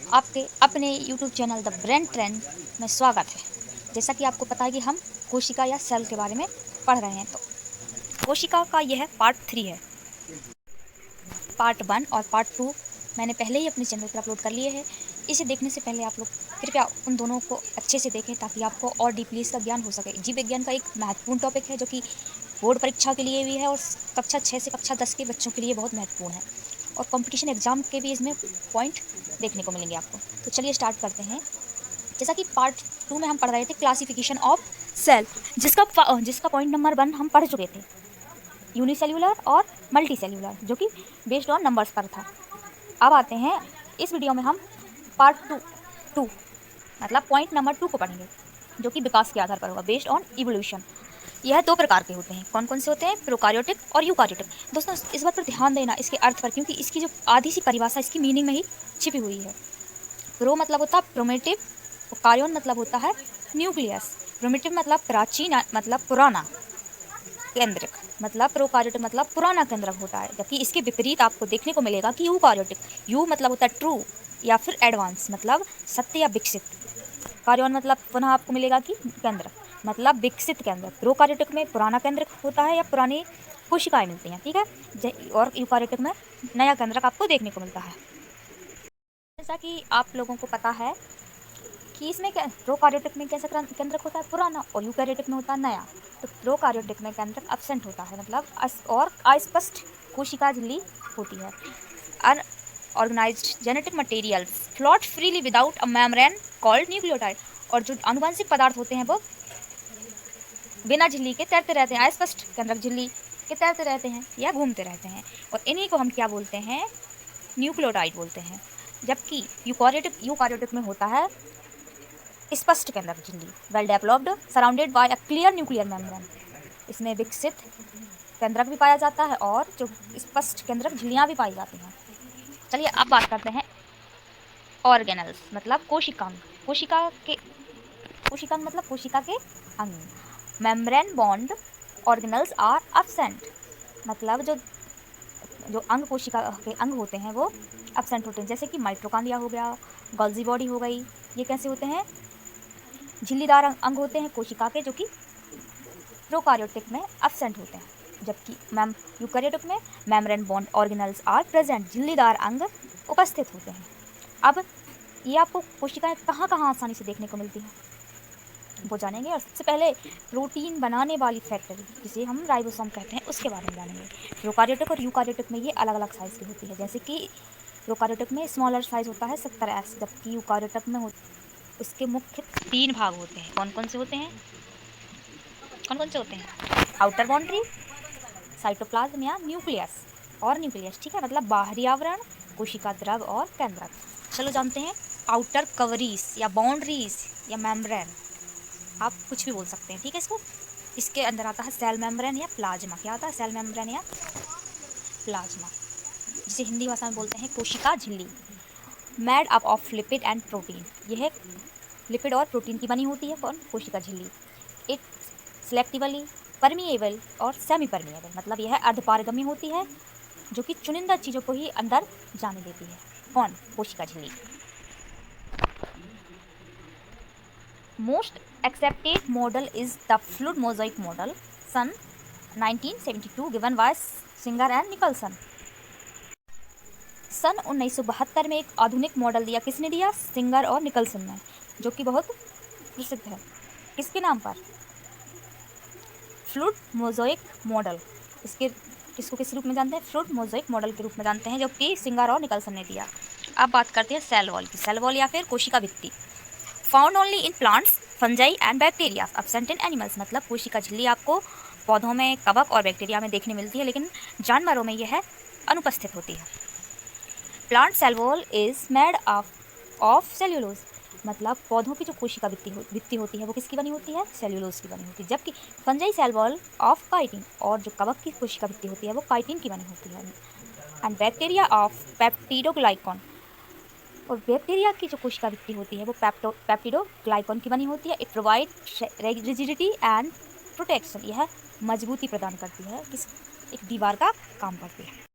आपके अपने YouTube channel the brain trend में स्वागत है। जैसा कि आपको पता है कि हम कोशिका या सेल के बारे में पढ़ रहे हैं, तो कोशिका का यह पार्ट 3 है। पार्ट 1 और पार्ट 2 मैंने पहले ही अपने चैनल पर अपलोड कर लिए हैं। इसे देखने से पहले आप लोग कृपया उन दोनों को अच्छे से देखें ताकि आपको और डीपली इसका ज्ञान हो सके। जीव विज्ञान का एक महत्वपूर्ण टॉपिक है जो कि बोर्ड परीक्षा के लिए भी है और कक्षा 6 से कक्षा 10 के बच्चों के लिए बहुत महत्वपूर्ण है, और कंपटीशन एग्जाम के भी इसमें पॉइंट देखने को मिलेंगे आपको। तो चलिए स्टार्ट करते हैं। जैसा कि पार्ट 2 में हम पढ़ रहे थे क्लासिफिकेशन ऑफ सेल, जिसका पॉइंट नंबर 1 हम पढ़ चुके थे, यूनिसेल्यूलर और मल्टी सेल्यूलर, जो कि बेस्ड ऑन नंबर्स पर था। अब आते हैं इस वीडियो में हम पार्ट टू मतलब पॉइंट नंबर 2 को पढ़ेंगे, जो कि विकास के आधार पर होगा, बेस्ड ऑन इवोल्यूशन। यह 2 प्रकार के होते हैं। कौन कौन से होते हैं? प्रोकार्योटिक और यूकार्योटिक। दोस्तों इस बात पर ध्यान देना, इसके अर्थ पर, क्योंकि इसकी जो आधी सी परिभाषा इसकी मीनिंग में ही छिपी हुई है। प्रो मतलब होता है प्रोमेटिव, कार्योन मतलब होता है न्यूक्लियस। प्रोमेटिव मतलब प्राचीन, मतलब पुराना। केंद्रक मतलब प्रोकार्योटिक मतलब पुराना केंद्रक होता है, जबकि इसके विपरीत आपको देखने को मिलेगा कि यूकार्योटिक। यू मतलब होता है ट्रू या फिर एडवांस, मतलब सत्य या विकसित। कार्योन मतलब पुनः आपको मिलेगा कि केंद्रक मतलब विकसित केंद्रक। प्रोकार्योटिक में पुराना केंद्रक होता है या पुरानी कोशिकाएं मिलती हैं, ठीक है। और यूकार्योटिक में नया केंद्रक आपको देखने को मिलता है। जैसा कि आप लोगों को पता है कि इसमें प्रोकार्योटिक में कैसा केंद्रक होता है? पुराना, और यूकैरियोटिक में होता है नया। तो प्रोकार्योटिक में केंद्रक एब्सेंट होता है, मतलब और अस्पष्ट कोशिका झिल्ली होती है। Unorganised genetic material float freely without a membrane called nucleotide. और जो आनुवंशिक पदार्थ होते हैं वो बिना झिल्ली के तैरते रहते हैं, अस्पष्ट केंद्रक झिल्ली के तैरते रहते हैं या घूमते रहते हैं, और इन्हीं को हम क्या बोलते हैं? न्यूक्लियोटाइड बोलते हैं। जबकि यूकार्योटिक में होता है स्पष्ट केंद्रक झिल्ली, well developed, surrounded by a clear nuclear membrane. इसमें विकसित केंद्रक भी पाया जाता है और जो स्पष्ट केंद्रक झिल्लियाँ भी पाई जाती हैं। चलिए अब बात करते हैं ऑर्गेनल्स मतलब कोशिकांग। कोशिकांग मतलब कोशिका के अंग। Membrane bond organelles are absent, मतलब जो अंग कोशिका के अंग होते हैं वो एब्सेंट होते हैं, जैसे कि माइटोकॉन्ड्रिया हो गया, गोल्जी बॉडी हो गई। ये कैसे होते हैं? झिल्लीदार अंग होते हैं कोशिका के, जो कि प्रोकार्योटिक में एब्सेंट होते हैं, जबकि यूकैरियोटिक में membrane bond organelles are present, झिल्लीदार अंग उपस्थित होते हैं। अब ये आपको कोशिकाएं कहाँ कहाँ आसानी से देखने को मिलती हैं वो जानेंगे, और सबसे पहले प्रोटीन बनाने वाली फैक्टरी, जिसे हम राइबोसोम कहते हैं, उसके बारे में जानेंगे। प्रोकार्योटिक और यूकैरियोटिक में ये अलग अलग साइज़ की होती है, जैसे कि प्रोकार्योटिक में स्मॉलर साइज़ होता है 70S, जबकि यूकैरियोटिक में उसके मुख्य 3 भाग होते हैं। कौन कौन से होते हैं? आउटर बाउंड्री, साइटोप्लाज्म या न्यूक्लियस, और न्यूक्लियस, ठीक है, मतलब बाहरी आवरण, कोशिका द्रव और केंद्रक। चलो जानते हैं आउटर कवरीज या बाउंड्रीज या मेम्ब्रेन, आप कुछ भी बोल सकते हैं, ठीक है। इसके अंदर आता है सेल मेम्ब्रेन या प्लाज्मा। क्या आता है? सेल मेम्ब्रेन या प्लाज्मा, जिसे हिंदी भाषा में बोलते हैं कोशिका झिल्ली। Made up of lipid and protein, यह लिपिड और प्रोटीन की बनी होती है। कौन? कोशिका झिल्ली। इट सिलेक्टिवली परमिएबल और सेमी परमिएबल, मतलब यह अर्धपारगम्य होती है, जो कि चुनिंदा चीज़ों को ही अंदर जाने देती है। कौन? कोशिका झिल्ली। Most accepted model is the fluid mosaic model, सन 1972, given by Singer and Nicolson. सन 1972 में एक आधुनिक मॉडल दिया, किसने दिया? सिंगर और निकलसन ने, जो कि बहुत प्रसिद्ध है। किसके नाम पर? Fluid mosaic model. इसको किस रूप में जानते हैं? फ्लूइड मोज़ाइक मॉडल के रूप में जानते हैं, जो कि सिंगर और निकलसन ने दिया। अब बात करते हैं सेल वॉल की। सेल वॉल या फिर कोशिका भित्ति, found only in plants, fungi and bacteria, absent in animals, मतलब कोशिका झिल्ली आपको पौधों में, कवक और बैक्टीरिया में देखने मिलती है, लेकिन जानवरों में यह अनुपस्थित होती है। Plant cell wall is made of cellulose, मतलब पौधों की जो कोशिका भित्ति होती है वो किसकी बनी होती है? सेल्यूलोज की बनी होती है। जबकि fungi cell wall of chitin, और जो कवक की कोशिका भित्ति होती है वो काइटिन की बनी होती है। एंड बैक्टीरिया ऑफ पेप्टिडोग्लाइकॉन, और बैक्टीरिया की जो कोशिका भित्ति होती है वो पेप्टिडोग्लाइकॉन की बनी होती है। It provide rigidity and protection, यह मजबूती प्रदान करती है, किस एक दीवार का काम करती है।